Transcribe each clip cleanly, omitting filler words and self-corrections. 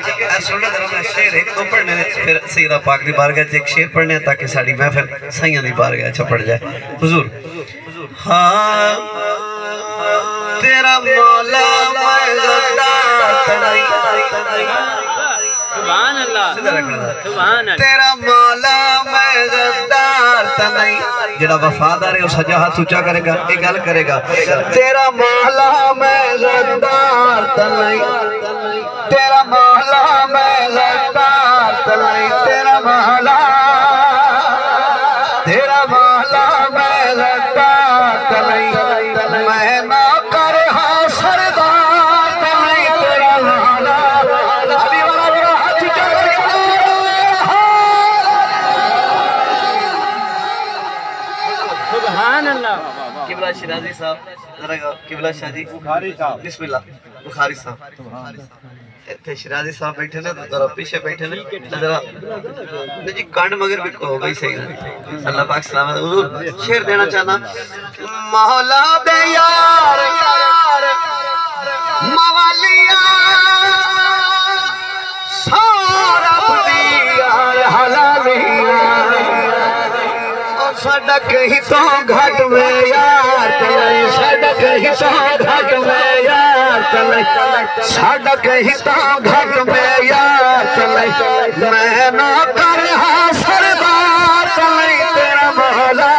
सुनना जरा मैं शेर एक दो पढ़ने फिर सैयदा पाक दी बारगाह च एक शेर पढ़ने ताकि साड़ी महफिल साईं दी बारगाह च पड़ जाए। हुजूर हाँ तेरा मौला मैं गद्दार नहीं, सुभान अल्लाह सुभान अल्लाह, तेरा मौला मैं गद्दार नहीं, जेड़ा वफादार है उस सजा हाथ ऊंचा करेगा ये गल करेगा। तेरा मौला मैं गद्दार नहीं, तेरा मौला मैं गद्दार नहीं, तेरा मौला मैं गद्दार नहीं, मैं ना कर हाँ सरदार नहीं, तेरा मौला अभी वाला बड़ा हाथ ऊंचा करके सुभान अल्लाह। किबला शिराजी साहब जरा किबला शाह जी बुखारी साहब बिस्मिल्लाह बुखारी साहब इतने शिराजी साहब बैठे ना जरा पीछे बैठे ना जरा जी कांड मगर भी हो गई सही अल्लाह पाक सलामत। हुजूर शेर देना चाहना मौला दे यार मवालिया सारा दिया हलालिया साडा कहीं तो घट में यार तले, साडा कहीं तो घट में यार तले, साडा कहीं तो घट में यार तले, मैं ना कर हाँ सरदार तले, तेरा मौला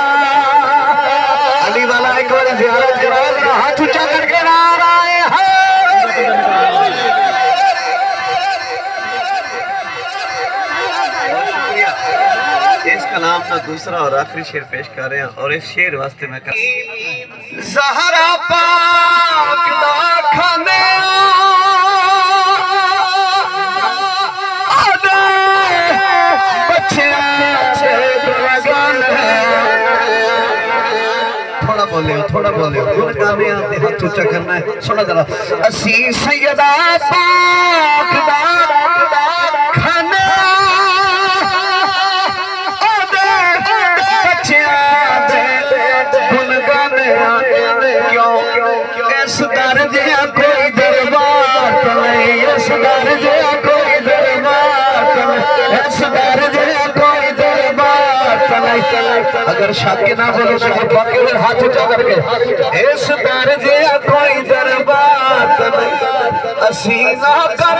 अली वाला एक बार ज़ियारत कराओ हाथ ऊंचा करके नाराए है। इसका नाम था दूसरा और आखिरी शेर पेश कर रहे हैं और इस शेर वास्ते मैं कर ज़हरा पाक दा खाने आदे बच्चे थोड़ा बोले गुण गाने आते हाथ ऊंचा करना है। सुना जरा असी सैयदा पाक दा खाने इस दर्जे कोई दरबार नहीं, इस दर्जे कोई दरबार नहीं, इस दर्जे कोई दरबार नहीं। अगर शक ना बोलो तो बाकी हाथ ऊंचा करके इस दर्जे कोई दरबार नहीं, असी ना कर